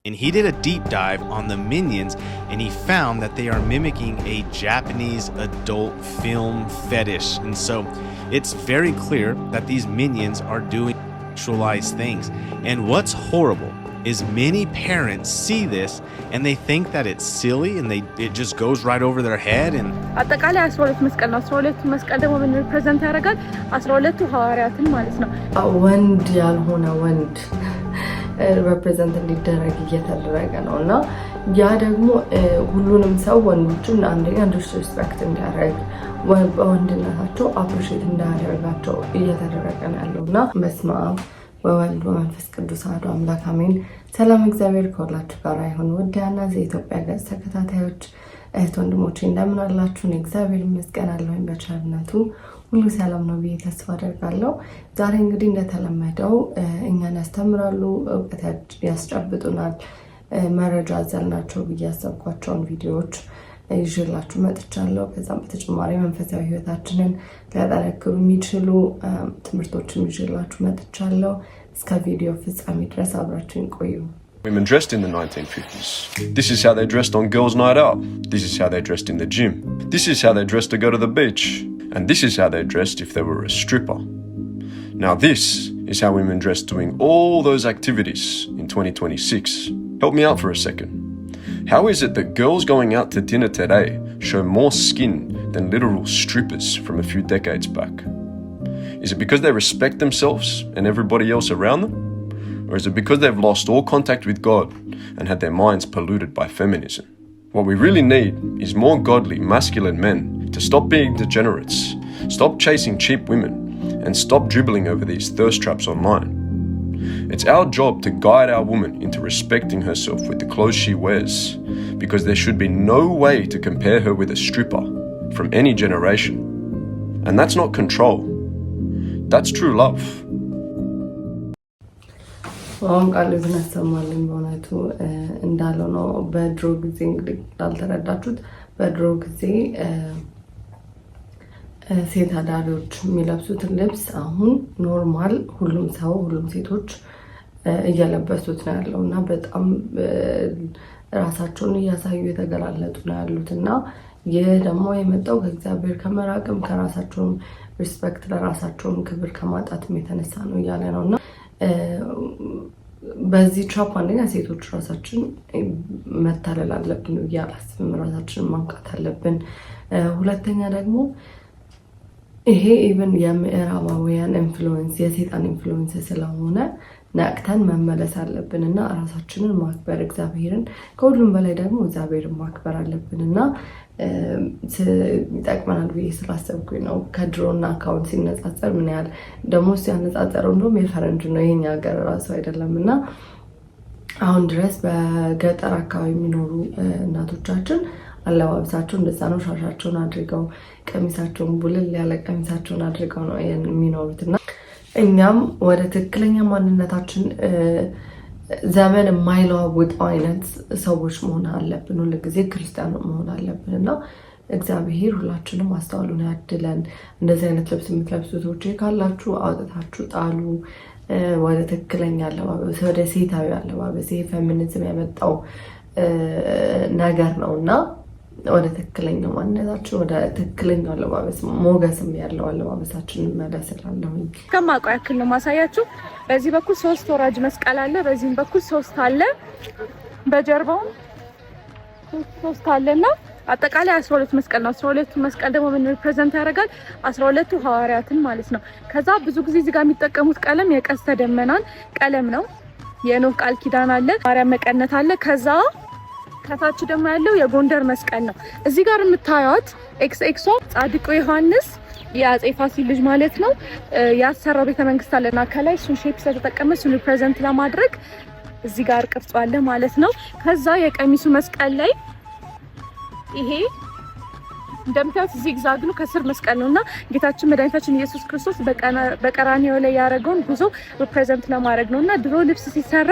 And he did a deep dive on the Minions, and he found that they are mimicking a Japanese adult film fetish. And so it's very clear that these Minions are doing sexualized things. And what's horrible is many parents see this and they think that it's silly and it just goes right over their head. And አጠቃላይ 12 መስቀል ነው። 12 መስቀል ደግሞ ምን ሪፕሬዘንት ያደርጋል? 12ቱ ሐዋርያትን ማለት ነው። ወንድ ያልሆነ ወንድ ሪፕሬዘንት እንዲደረግ እየተደረገ ነውና ያ ደግሞ ሁሉንም ሰው ወንዶችን አንደኛ ዲስሪስፔክት እንዲያደርግ ወንድነታቸው አፕሪሺየት እንዳያደርጋቸው እየተደረገ ነው ያለውና በስመ አብ ወወልድ ወመንፈስ ቅዱስ አሐዱ አምላክ አሜን። ሰላም እግዚአብሔር ከሁላችሁ ጋር ይሁን። ወዲያና ዘኢትዮጵያ ገጽ ተከታታዮች እህት ወንድሞቼ እንደምን አላችሁ? እግዚአብሔር ይመስገን አለሁኝ በቸርነቱ ሁሉ ሰላም ነው ብዬ ተስፋ አደርጋለሁ። ዛሬ እንግዲህ እንደተለመደው እኛን ያስተምራሉ፣ እውቀት ያስጨብጡናል፣ መረጃ አዘል ናቸው ብዬ ያሰብኳቸውን ቪዲዮዎች ይዤላችሁ መጥቻለሁ። ከዛም በተጨማሪ መንፈሳዊ ህይወታችንን ሊያጠነክሩ የሚችሉ ትምህርቶችን ይዤላችሁ መጥቻለሁ። እስከ ቪዲዮ ፍጻሜ ድረስ አብራችሁን ቆዩ። Women dressed in the 1950s. This is how they dressed on girls' night out. This is how they dressed in the gym. This is how they dressed to go to the beach. And this is how they dressed if they were a stripper. Now this is how women dress doing all those activities in 2026. Help me out for a second. How is it that girls going out to dinner today show more skin than literal strippers from a few decades back? Is it because they respect themselves and everybody else around them? Or is it because they've lost all contact with God and had their minds polluted by feminism? What we really need is more godly, masculine men to stop being degenerates, stop chasing cheap women, and stop dribbling over these thirst traps online. It's our job to guide our woman into respecting herself with the clothes she wears, because there should be no way to compare her with a stripper from any generation. And that's not control. That's true love. አሁን ቃል ዝናሰማልን በእውነቱ እንዳለው ነው። በድሮ ጊዜ እንግዲህ እንዳልተረዳችሁት በድሮ ጊዜ ሴት አዳሪዎች የሚለብሱትን ልብስ አሁን ኖርማል ሁሉም ሰው ሁሉም ሴቶች እየለበሱት ነው ያለውና በጣም ራሳቸውን እያሳዩ የተገላለጡ ነው ያሉትና ይህ ደግሞ የመጣው ከእግዚአብሔር ከመራቅም ከራሳቸውም ሪስፔክት ለራሳቸውም ክብር ከማጣትም የተነሳ ነው እያለ ነውና በዚህ ትራፕ አንደኛ ሴቶች ራሳችን መታለል አለብን ብዬ አላስብም። ራሳችንን ማንቃት አለብን። ሁለተኛ ደግሞ ይሄ ኢቭን የምዕራባውያን ኢንፍሉዌንስ የሰይጣን ኢንፍሉዌንስ ስለሆነ ነቅተን መመለስ አለብንና ራሳችንን ማክበር እግዚአብሔርን ከሁሉም በላይ ደግሞ እግዚአብሔርን ማክበር አለብንና ይጠቅመናል ብዬ ስላሰብኩኝ ነው። ከድሮና አካውንት ሲነጻጸር ምን ያህል ደግሞ ሲያነጻጸረው እንደውም የፈረንጅ ነው የኛ ሀገር ራሱ አይደለምና አሁን ድረስ በገጠር አካባቢ የሚኖሩ እናቶቻችን አለባበሳቸው እንደዛ ነው። ሻሻቸውን አድርገው ቀሚሳቸውን ቡልል ያለ ቀሚሳቸውን አድርገው ነው የሚኖሩትና እኛም ወደ ትክክለኛ ማንነታችን ዘመን የማይለዋወጠው አይነት ሰዎች መሆን አለብን። ሁሉ ጊዜ ክርስቲያን መሆን አለብንና እግዚአብሔር ሁላችንም ማስተዋሉን ያድለን። እንደዚህ አይነት ልብስ የምትለብሱት ካላችሁ አውጥታችሁ ጣሉ። ወደ ትክክለኛ አለባበስ ወደ ሴታዊ አለባበስ ፌሚኒዝም ያመጣው ነገር ነውና ወደ ትክክለኛው ማንነታችን ወደ ትክክለኛው አለባበስ ሞገስም ያለው አለባበሳችንን መለስላለሁ። ከማውቀው ያክል ነው ማሳያችሁ። በዚህ በኩል 3 ወራጅ መስቀል አለ፣ በዚህም በኩል 3 አለ፣ በጀርባው 3 አለና አጠቃላይ 12 መስቀል ነው። 12 መስቀል ደግሞ ምን ሪፕሬዘንት ያደርጋል? 12ቱ ሐዋርያትን ማለት ነው። ከዛ ብዙ ጊዜ እዚህ ጋር የሚጠቀሙት ቀለም የቀስተ ደመናን ቀለም ነው። የኖህ ቃል ኪዳን አለ፣ ማርያም መቀነት አለ። ከዛ ከታች ደግሞ ያለው የጎንደር መስቀል ነው። እዚህ ጋር የምታዩት ኤክስኤክሷ ጻድቁ ዮሐንስ የአፄ ፋሲል ልጅ ማለት ነው ያሰራው ቤተመንግስት አለና ከላይ እሱን ሼፕ ስለተጠቀመ እሱን ሪፕሬዘንት ለማድረግ እዚህ ጋር ቅርጽ አለ ማለት ነው። ከዛ የቀሚሱ መስቀል ላይ ይሄ እንደምታዩት ዚግዛግ ነው፣ ከስር መስቀል ነውና ጌታችን መድኃኒታችን ኢየሱስ ክርስቶስ በቀራንዮ ላይ ያደረገውን ጉዞ ሪፕሬዘንት ለማድረግ ነውና ድሮ ልብስ ሲሰራ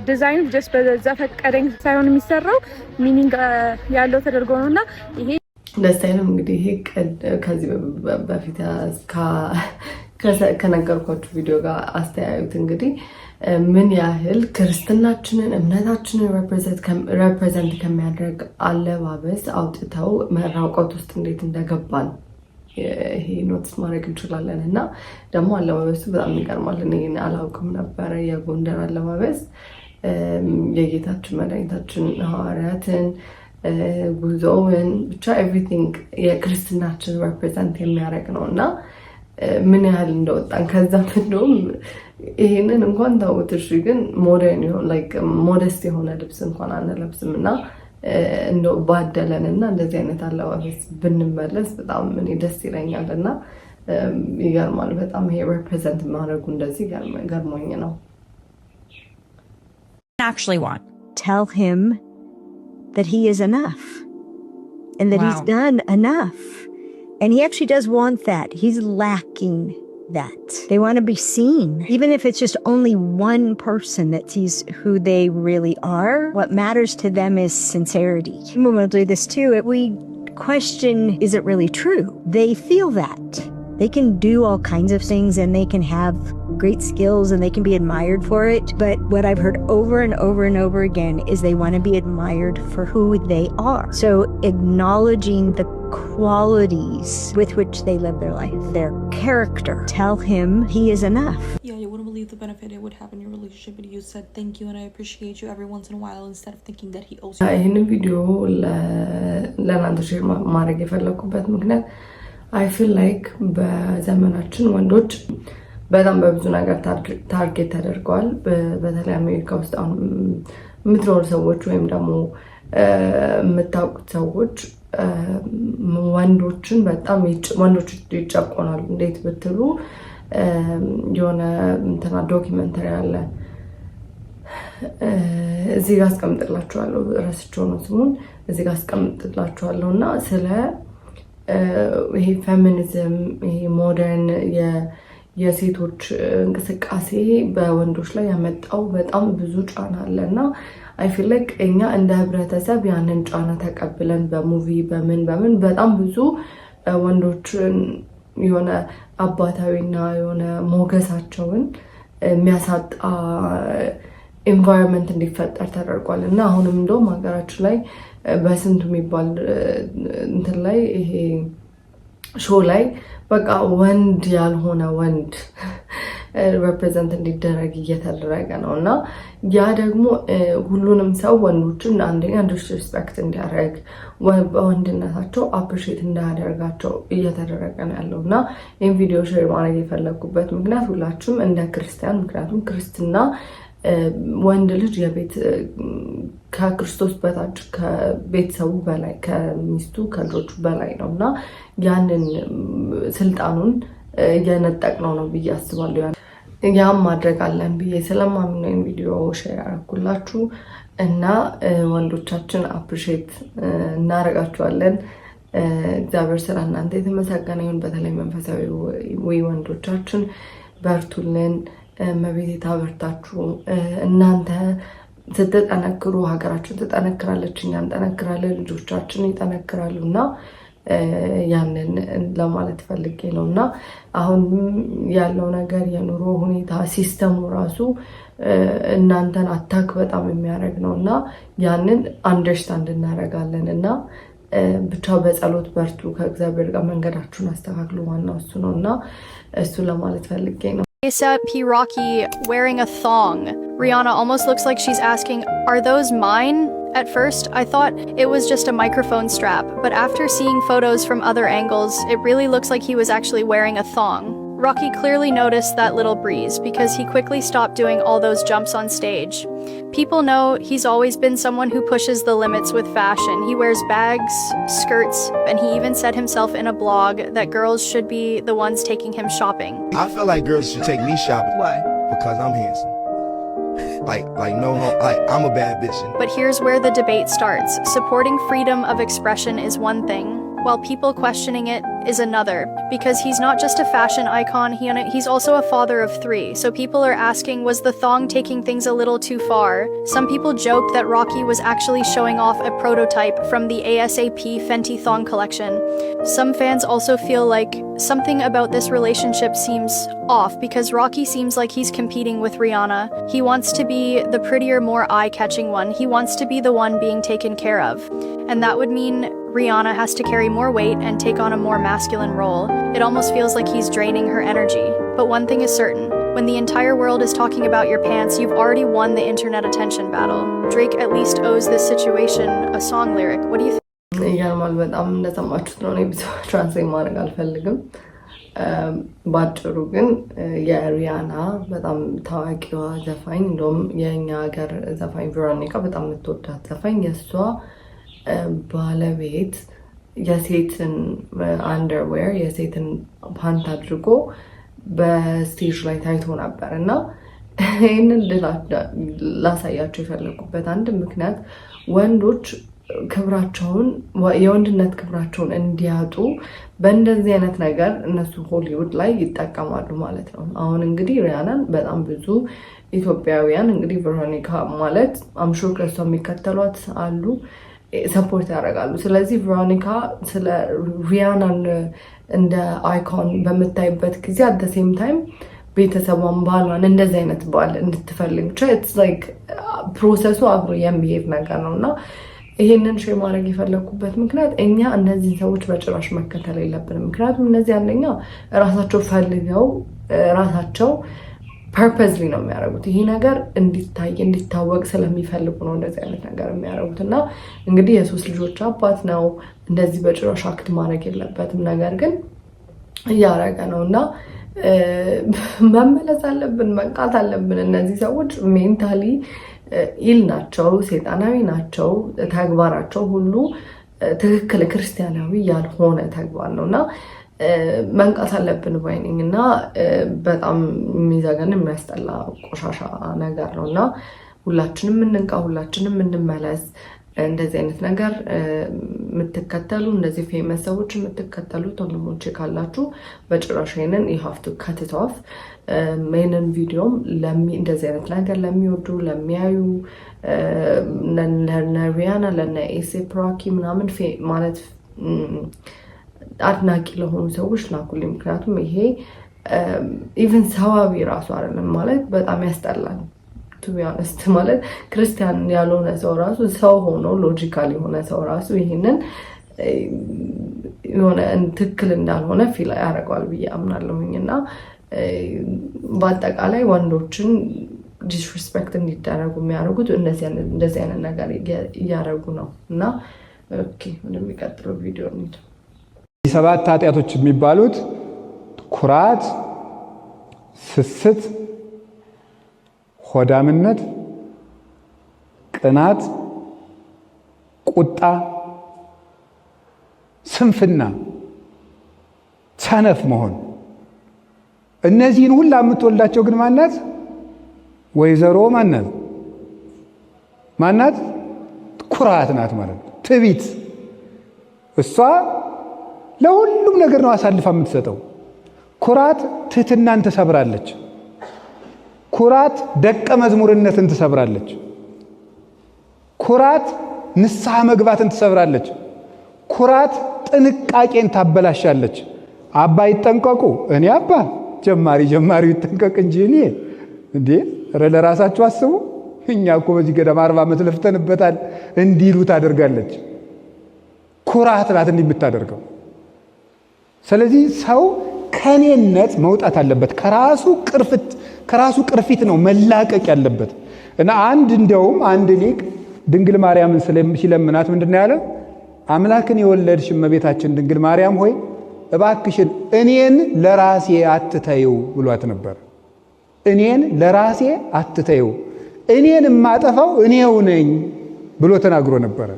ዲዛይኑ ጀስት በዘፈቀደኝ ሳይሆን የሚሰራው ሚኒንግ ያለው ተደርጎ ነውና ይሄ ደስታዬንም እንግዲህ ይሄ ከዚህ በፊት ከነገርኳችሁ ቪዲዮ ጋር አስተያዩት። እንግዲህ ምን ያህል ክርስትናችንን እምነታችንን ሬፕሬዘንት ከሚያደርግ አለባበስ አውጥተው መራቆት ውስጥ እንዴት እንደገባን ይሄ ኖትስ ማድረግ እንችላለን። እና ደግሞ አለባበሱ በጣም ይገርማል። እኔ አላውቅም ነበረ የጎንደር አለባበስ የጌታችን መድኃኒታችን ሐዋርያትን ጉዞውን ብቻ ኤቭሪቲንግ የክርስትናችን ሬፕሬዘንት የሚያደርግ ነው እና ምን ያህል እንደወጣን ከዛም እንደውም ይሄንን እንኳን ታውትሽ ግን ሞደርን ሞደስት የሆነ ልብስ እንኳን አንለብስም እና እንደው ባደለን እና እንደዚህ አይነት አለባበስ ብንመለስ በጣም እኔ ደስ ይለኛል እና ይገርማል በጣም ይሄ ሬፕሬዘንት ማድረጉ እንደዚህ ገርሞኝ ነው። Actually want tell him that he is enough and that he's done enough, and he actually does want that. He's lacking that. They want to be seen, even if it's just only one person that sees who they really are. What matters to them is sincerity. When we do this too, we question, is it really true? They feel that they can do all kinds of things and they can have great skills and they can be admired for it. But what I've heard over and over and over again is they want to be admired for who they are. So acknowledging the qualities with which they live their life, their character. Tell him he is enough. Yeah, you wouldn't believe the benefit it would have in your relationship, but you said thank you and I appreciate you every once in a while instead of thinking that he owes you. ይህን ቪዲዮ ለእናንተ ሼር ማድረግ የፈለኩበት ምክንያት አይ ፊል ላይክ በዘመናችን ወንዶች በጣም በብዙ ነገር ታርጌት ተደርገዋል። በተለይ አሜሪካ ውስጥ አሁን የምትኖሩ ሰዎች ወይም ደግሞ የምታውቁት ሰዎች ወንዶችን በጣም ወንዶች ይጨቆናሉ። እንዴት ብትሉ የሆነ እንትና ዶኪመንተሪ አለ እዚህ ጋር አስቀምጥላችኋለሁ፣ ረስቼው ነው ስሙን፣ እዚህ ጋር አስቀምጥላችኋለሁ እና ስለ ይሄ ፌሚኒዝም ይሄ ሞደርን የሴቶች እንቅስቃሴ በወንዶች ላይ ያመጣው በጣም ብዙ ጫና አለ እና አይ ፊል ላይክ እኛ እንደ ህብረተሰብ ያንን ጫና ተቀብለን በሙቪ በምን በጣም ብዙ ወንዶችን የሆነ አባታዊና የሆነ ሞገሳቸውን የሚያሳጣ ኤንቫይሮንመንት እንዲፈጠር ተደርጓል እና አሁንም እንደውም ሀገራችን ላይ በስንቱ የሚባል እንትን ላይ ይሄ ሾው ላይ በቃ ወንድ ያልሆነ ወንድ ሬፕሬዘንት እንዲደረግ እየተደረገ ነው እና ያ ደግሞ ሁሉንም ሰው ወንዶችን አንደኛ ዲስሪስፔክት እንዲያደርግ በወንድነታቸው አፕሪሺየት እንዳያደርጋቸው እየተደረገ ነው ያለው እና ይህን ቪዲዮ ሼር ማድረግ የፈለጉበት ምክንያት ሁላችሁም እንደ ክርስቲያን ምክንያቱም ክርስትና ወንድ ልጅ የቤት ከክርስቶስ በታች ከቤተሰቡ በላይ ከሚስቱ ከልጆቹ በላይ ነው እና ያንን ስልጣኑን እየነጠቅነው ነው ብዬ አስባለሁ። ያም ማድረግ አለን ብዬ ስለማምነው ቪዲዮ ሼር አደረኩላችሁ እና ወንዶቻችን አፕሪሺየት እናደርጋችኋለን። እግዚአብሔር ስለ እናንተ የተመሰገነ ይሁን። በተለይ መንፈሳዊ ወንዶቻችን በርቱልን። መቤት ታበርታችሁ። እናንተ ስትጠነክሩ ሀገራችን ትጠነክራለች፣ እኛ እንጠነክራለን፣ ልጆቻችን ይጠነክራሉ እና ያንን ለማለት ፈልጌ ነው እና አሁን ያለው ነገር የኑሮ ሁኔታ ሲስተሙ ራሱ እናንተን አታክ በጣም የሚያደርግ ነው እና ያንን አንደርስታንድ እናደርጋለን እና ብቻ በጸሎት በርቱ፣ ከእግዚአብሔር ጋር መንገዳችሁን አስተካክሉ። ዋናው እሱ ነው እና እሱ ለማለት ፈልጌ ነው። A$AP Rocky wearing a thong. Rihanna almost looks like she's asking, are those mine? At first, I thought it was just a microphone strap, but after seeing photos from other angles, it really looks like he was actually wearing a thong. Rocky clearly noticed that little breeze because he quickly stopped doing all those jumps on stage. People know he's always been someone who pushes the limits with fashion. He wears bags, skirts, and he even said himself in a blog that girls should be the ones taking him shopping. I feel like girls should take me shopping. Why? Because I'm handsome. I'm a bad bitch. But here's where the debate starts. Supporting freedom of expression is one thing, while people questioning it is another, because he's not just a fashion icon, he's also a father of 3. So people are asking, was the thong taking things a little too far? Some people joked that Rocky was actually showing off a prototype from the ASAP Fenty thong collection. Some fans also feel like something about this relationship seems off, because Rocky seems like he's competing with Rihanna. He wants to be the prettier, more eye-catching one. He wants to be the one being taken care of. And that would mean Rihanna has to carry more weight and take on a more masculine role. It almost feels like he's draining her energy. But one thing is certain, when the entire world is talking about your pants, you've already won the internet attention battle. Drake at least owes this situation a song lyric. What do you think? ይገርማል በጣም እንደሰማችሁት ነው። እኔ ብዙ ትራንስሌት ማድረግ አልፈልግም። ባጭሩ ግን የሪያና በጣም ታዋቂዋ ዘፋኝ እንደውም የኛ ሀገር ዘፋኝ ቬሮኒካ በጣም የምትወዳት ዘፋኝ የሷ ባለቤት የሴትን አንደርዌር የሴትን ፓንት አድርጎ በስቴጅ ላይ ታይቶ ነበር እና ይህንን ላሳያቸው የፈለጉበት አንድ ምክንያት ወንዶች ክብራቸውን የወንድነት ክብራቸውን እንዲያጡ በእንደዚህ አይነት ነገር እነሱ ሆሊውድ ላይ ይጠቀማሉ ማለት ነው። አሁን እንግዲህ ሪያናን በጣም ብዙ ኢትዮጵያውያን እንግዲህ ቬሮኒካ ማለት አምሹር ከሷ የሚከተሏት አሉ ሰፖርት ያደርጋሉ። ስለዚህ ቬሮኒካ ስለ ሪያናን እንደ አይኮን በምታይበት ጊዜ አት ዘ ሴም ታይም ቤተሰቧን ባሏን እንደዚህ አይነት ባል እንድትፈልግ ብቻ ኢትስ ላይክ ፕሮሰሱ አብሮ የሚሄድ ነገር ነውና ይሄንን ሼር ማድረግ የፈለኩበት ምክንያት እኛ እነዚህ ሰዎች በጭራሽ መከተል የለብንም። ምክንያቱም እነዚህ አንደኛ ራሳቸው ፈልገው ራሳቸው ፐርፐዝሊ ነው የሚያደርጉት። ይሄ ነገር እንዲታይ እንዲታወቅ ስለሚፈልጉ ነው እንደዚህ አይነት ነገር የሚያደርጉት እና እንግዲህ የሶስት ልጆች አባት ነው። እንደዚህ በጭራሽ አክት ማድረግ የለበትም። ነገር ግን እያደረገ ነው እና መመለስ አለብን፣ መንቃት አለብን። እነዚህ ሰዎች ሜንታሊ ኢል ናቸው፣ ሴጣናዊ ናቸው። ተግባራቸው ሁሉ ትክክል ክርስቲያናዊ ያልሆነ ተግባር ነው እና መንቃት አለብን ባይነኝ እና በጣም የሚዘገን የሚያስጠላ ቆሻሻ ነገር ነው እና ሁላችንም እንንቃ፣ ሁላችንም እንመለስ። እንደዚህ አይነት ነገር የምትከተሉ እንደዚህ ፌመስ ሰዎች የምትከተሉ ወንድሞቼ ካላችሁ በጭራሽ ይሄንን you have to cut it off። ይሄንን ቪዲዮም እንደዚህ አይነት ነገር ለሚወዱ ለሚያዩ ለነ ሪያና ለነ ኤሴፕ ሮኪ ምናምን ማለት አድናቂ ለሆኑ ሰዎች ላኩልኝ። ምክንያቱም ይሄ ኢቭን ሰዋዊ ራሱ አይደለም ማለት በጣም ያስጠላል። ቱ ቢ ኦነስት ማለት ክርስቲያን ያልሆነ ሰው ራሱ ሰው ሆኖ ሎጂካል የሆነ ሰው ራሱ ይሄንን የሆነ ትክክል እንዳልሆነ ፊል ያደርገዋል ብዬ አምናለሁኝ እና በአጠቃላይ ወንዶችን ዲስሪስፔክት እንዲደረጉ የሚያደርጉት እንደዚህ አይነት ነገር እያደረጉ ነው እና ኦኬ ወደሚቀጥለው ቪዲዮ እንሂድ። ሰባት ኃጢአቶች የሚባሉት ኩራት፣ ስስት፣ ሆዳምነት፣ ቅናት፣ ቁጣ፣ ስንፍና፣ ሰነፍ መሆን። እነዚህን ሁላ የምትወልዳቸው ግን ማናት? ወይዘሮ ማናት? ኩራት ናት ማለት ነው። ትዕቢት። እሷ ለሁሉም ነገር ነው አሳልፋ የምትሰጠው። ኩራት ትህትናን ትሰብራለች። ኩራት ደቀ መዝሙርነትን ትሰብራለች። ኩራት ንስሐ መግባትን ትሰብራለች። ኩራት ጥንቃቄን ታበላሻለች። አባ ይጠንቀቁ። እኔ አባ ጀማሪው ይጠንቀቅ እንጂ እኔ እንዴ ለራሳችሁ አስቡ። እኛ እኮ በዚህ ገዳም 40 ዓመት ለፍተንበታል እንዲሉ ታደርጋለች። ኩራት ናት እንዲህ የምታደርገው። ስለዚህ ሰው ከኔነት መውጣት አለበት። ከራሱ ቅርፊት ነው መላቀቅ ያለበት እና እንደውም አንድ ሊቅ ድንግል ማርያምን ሲለምናት ምንድነው ያለ? አምላክን የወለድሽ እመቤታችን ድንግል ማርያም ሆይ እባክሽን እኔን ለራሴ አትተይው ብሏት ነበር። እኔን ለራሴ አትተይው፣ እኔን የማጠፋው እኔው ነኝ ብሎ ተናግሮ ነበር።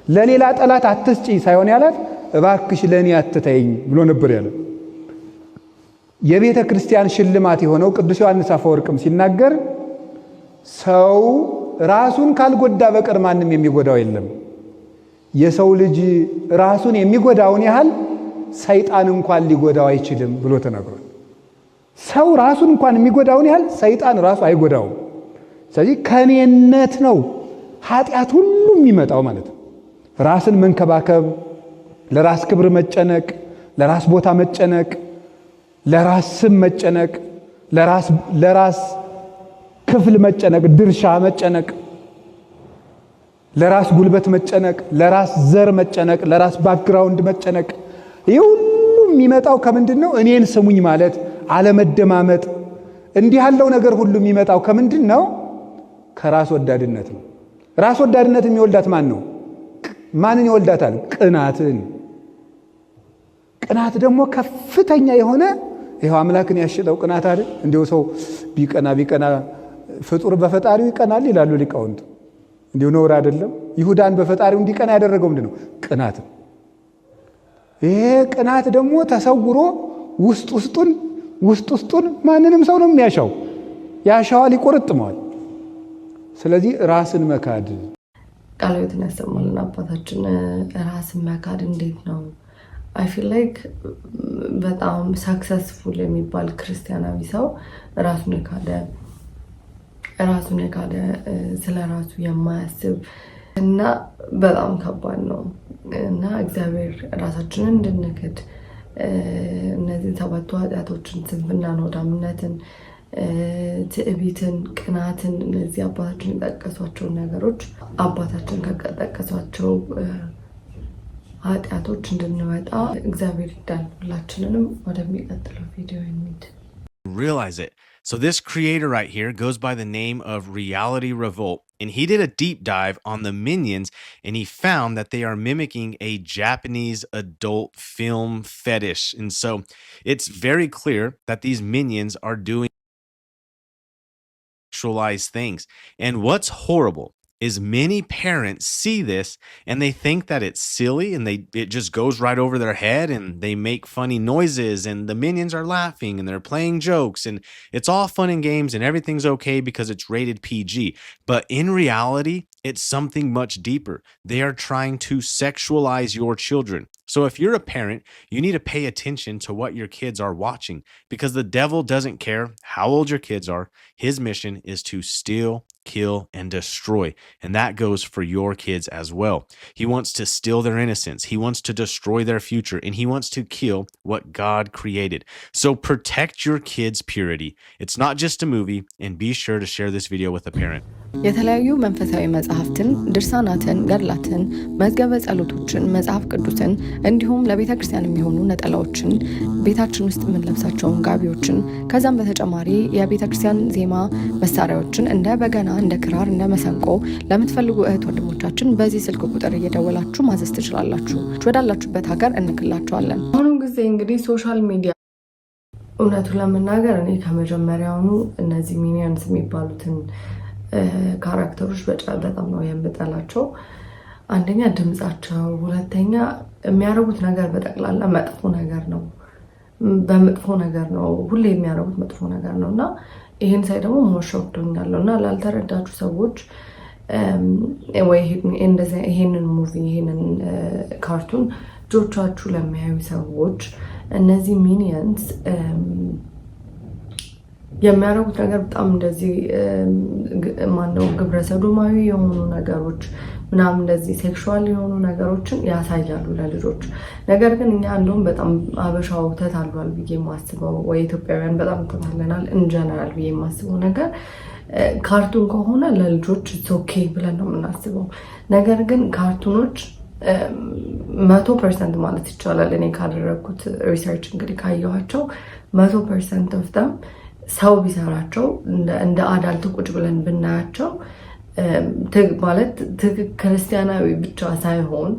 ለሌላ ጠላት አትስጪኝ ሳይሆን ያላት እባክሽ ለኔ አትተይኝ ብሎ ነበር ያለ። የቤተ ክርስቲያን ሽልማት የሆነው ቅዱስ ዮሐንስ አፈወርቅም ሲናገር ሰው ራሱን ካልጎዳ በቀር ማንም የሚጎዳው የለም። የሰው ልጅ ራሱን የሚጎዳውን ያህል ሰይጣን እንኳን ሊጎዳው አይችልም ብሎ ተናግሯል። ሰው ራሱን እንኳን የሚጎዳውን ያህል ሰይጣን ራሱ አይጎዳውም። ስለዚህ ከኔነት ነው ኃጢአት ሁሉ የሚመጣው ማለት ነው። ራስን መንከባከብ፣ ለራስ ክብር መጨነቅ፣ ለራስ ቦታ መጨነቅ፣ ለራስ ስም መጨነቅ፣ ለራስ ክፍል መጨነቅ፣ ድርሻ መጨነቅ፣ ለራስ ጉልበት መጨነቅ፣ ለራስ ዘር መጨነቅ፣ ለራስ ባክግራውንድ መጨነቅ። ይህ ሁሉ የሚመጣው ከምንድን ነው? እኔን ስሙኝ ማለት አለመደማመጥ። እንዲህ ያለው ነገር ሁሉ የሚመጣው ከምንድን ነው? ከራስ ወዳድነት ነው። ራስ ወዳድነት የሚወልዳት ማን ነው? ማንን ይወልዳታል? ቅናትን። ቅናት ደግሞ ከፍተኛ የሆነ ይሄው አምላክን ያሸጠው ቅናት አይደል? እንዲው ሰው ቢቀና ፍጡር በፈጣሪው ይቀናል ይላሉ ሊቃውንት። እንዲው ነውር አይደለም? ይሁዳን በፈጣሪው እንዲቀና ያደረገው ምንድነው? ቅናት። ይሄ ቅናት ደግሞ ተሰውሮ ውስጡን ማንንም ሰው ነው የሚያሻው። ያሻዋል፣ ይቆርጥመዋል። ስለዚህ ራስን መካድ ቃልዮትን ያሰማልን አባታችን። ራስን መካድ እንዴት ነው? አይ ፊል ላይክ በጣም ሰክሰስፉል የሚባል ክርስቲያናዊ ሰው ራሱን የካደ ስለ ራሱ የማያስብ እና በጣም ከባድ ነው እና እግዚአብሔር ራሳችንን እንድንክድ እነዚህ ሰባቱ ኃጢአቶችን፣ ስንፍናን፣ ሆዳምነትን፣ ትዕቢትን፣ ቅናትን፣ እነዚህ አባታችን የጠቀሷቸውን ነገሮች አባታችን ከጠቀሷቸው ኃጢአቶች እንድንወጣ እግዚአብሔር ይርዳን። ሁላችንንም ወደሚቀጥለው ቪዲዮ እንሂድ። Realize it. So this creator right here goes by the name of Reality Revolt, and he did a deep dive on the Minions, and he found that they are mimicking a Japanese adult film fetish. And so it's very clear that these Minions are doing sexualized things. And what's horrible is many parents see this and they think that it's silly, and it just goes right over their head, and they make funny noises, and the Minions are laughing and they're playing jokes, and it's all fun and games and everything's okay because it's rated PG. But in reality, it's something much deeper. They are trying to sexualize your children. So if you're a parent, you need to pay attention to what your kids are watching, because the devil doesn't care how old your kids are. His mission is to steal, kill, and destroy. And that goes for your kids as well. He wants to steal their innocence. He wants to destroy their future, and he wants to kill what God created. So protect your kids' purity. It's not just a movie, and be sure to share this video with a parent. የተለያዩ መንፈሳዊ መጽሐፍትን፣ ድርሳናትን፣ ገድላትን፣ መዝገበ ጸሎቶችን፣ መጽሐፍ ቅዱስን እንዲሁም ለቤተ ክርስቲያን የሚሆኑ ነጠላዎችን፣ ቤታችን ውስጥ የምንለብሳቸውን ጋቢዎችን፣ ከዛም በተጨማሪ የቤተ ክርስቲያን ዜማ መሳሪያዎችን እንደ በገና፣ እንደ ክራር፣ እንደ መሰንቆ ለምትፈልጉ እህት ወንድሞቻችን በዚህ ስልክ ቁጥር እየደወላችሁ ማዘዝ ትችላላችሁ። ወዳላችሁበት ሀገር እንክላችኋለን። አሁን ጊዜ እንግዲህ ሶሻል ሚዲያ እውነቱን ለመናገር እኔ ከመጀመሪያውኑ እነዚህ ሚኒየንስ የሚባሉትን ካራክተሮች በጣም ነው የምጠላቸው። አንደኛ ድምጻቸው፣ ሁለተኛ የሚያደርጉት ነገር በጠቅላላ መጥፎ ነገር ነው። በመጥፎ ነገር ነው ሁሌ የሚያደርጉት መጥፎ ነገር ነው እና ይሄን ሳይ ደግሞ ሞሾክዶኛለሁ እና ላልተረዳችሁ ሰዎች ወይ ይሄንን ሙቪ ይሄንን ካርቱን ጆቻችሁ ለሚያዩ ሰዎች እነዚህ ሚኒየንስ የሚያደርጉት ነገር በጣም እንደዚህ ማነው ግብረ ሰዶማዊ የሆኑ ነገሮች ምናምን እንደዚህ ሴክሹዋል የሆኑ ነገሮችን ያሳያሉ ለልጆች። ነገር ግን እኛ እንደውም በጣም አበሻው ተታሏል ብዬ የማስበው ወይ ኢትዮጵያውያን በጣም ተታለናል ኢንጀነራል ብዬ የማስበው ነገር ካርቱን ከሆነ ለልጆች ኦኬ ብለን ነው የምናስበው። ነገር ግን ካርቱኖች 100% ማለት ይቻላል እኔ ካደረኩት ሪሰርች እንግዲህ ካየኋቸው 100% ኦፍ them ሰው ቢሰራቸው እንደ አዳልት ቁጭ ብለን ብናያቸው ማለት ክርስቲያናዊ ብቻ ሳይሆን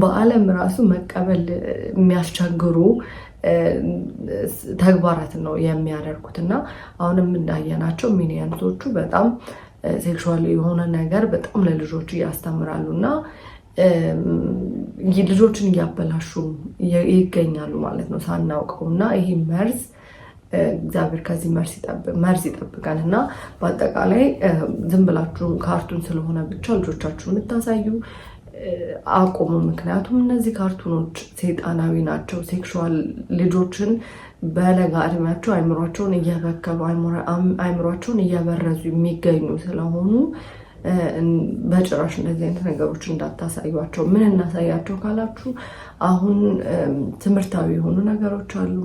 በዓለም ራሱ መቀበል የሚያስቸግሩ ተግባራት ነው የሚያደርጉት እና አሁንም እንዳየናቸው ሚኒየንሶቹ በጣም ሴክሹዋል የሆነ ነገር በጣም ለልጆች እያስተምራሉ እና ልጆችን እያበላሹ ይገኛሉ ማለት ነው ሳናውቀው እና ይሄ መርዝ እግዚአብሔር ከዚህ መርዝ ይጠብቀን እና በአጠቃላይ ዝም ብላችሁ ካርቱን ስለሆነ ብቻ ልጆቻችሁን የምታሳዩ አቁሙ። ምክንያቱም እነዚህ ካርቱኖች ሰይጣናዊ ናቸው። ሴክሹዋል ልጆችን በለጋ እድሜያቸው አይምሯቸውን እያበከሉ አይምሯቸውን እያበረዙ የሚገኙ ስለሆኑ በጭራሽ እንደዚህ አይነት ነገሮች እንዳታሳዩቸው። ምን እናሳያቸው ካላችሁ አሁን ትምህርታዊ የሆኑ ነገሮች አሉ።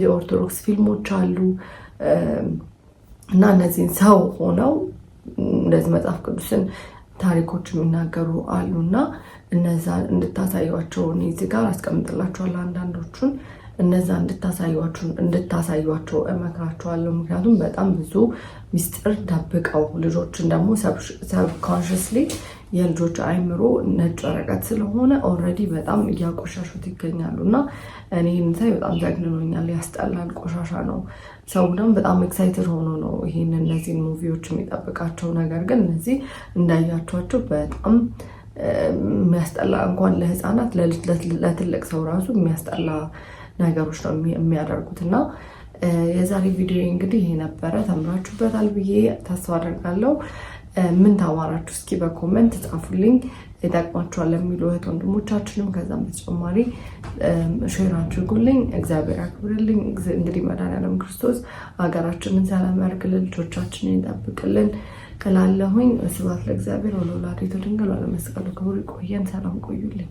የኦርቶዶክስ ፊልሞች አሉ እና እነዚህን ሰው ሆነው እንደዚህ መጽሐፍ ቅዱስን ታሪኮች የሚናገሩ አሉና እነዛ እንድታሳዩቸው እዚህ ጋር አስቀምጥላችኋለሁ አንዳንዶቹን። እነዛ እንድታሳዩቸው እመክራችኋለሁ። ምክንያቱም በጣም ብዙ ሚስጥር ደብቀው ልጆችን ደግሞ ሰብኮንሽስሊ የልጆች አይምሮ ነጭ ወረቀት ስለሆነ ኦልሬዲ በጣም እያቆሻሹት ይገኛሉ እና እኔ ሳይ በጣም ዘግንኖኛል። ያስጠላል፣ ቆሻሻ ነው። ሰው ደግሞ በጣም ኤክሳይትድ ሆኖ ነው ይሄን እነዚህን ሙቪዎች የሚጠብቃቸው። ነገር ግን እነዚህ እንዳያቸዋቸው በጣም የሚያስጠላ እንኳን ለህፃናት ለትልቅ ሰው ራሱ የሚያስጠላ ነገሮች ነው የሚያደርጉት እና የዛሬ ቪዲዮ እንግዲህ ይሄ ነበረ። ተምራችሁበታል ብዬ ተስፋ አደርጋለሁ። ምን ተማራችሁ? እስኪ በኮሜንት ጻፉልኝ። ይጠቅማችኋል ለሚሉ እህት ወንድሞቻችንም ከዛም በተጨማሪ ሼር አድርጉልኝ። እግዚአብሔር ያክብርልኝ። እንግዲህ መድኃኒዓለም ክርስቶስ ሀገራችንን ሰላም ያርግልን፣ ልጆቻችንን ይጠብቅልን እላለሁኝ። ስብሐት ለእግዚአብሔር ወለወላዲቱ ድንግል ወለመስቀሉ ክቡር። ይቆየን። ሰላም ቆዩልኝ።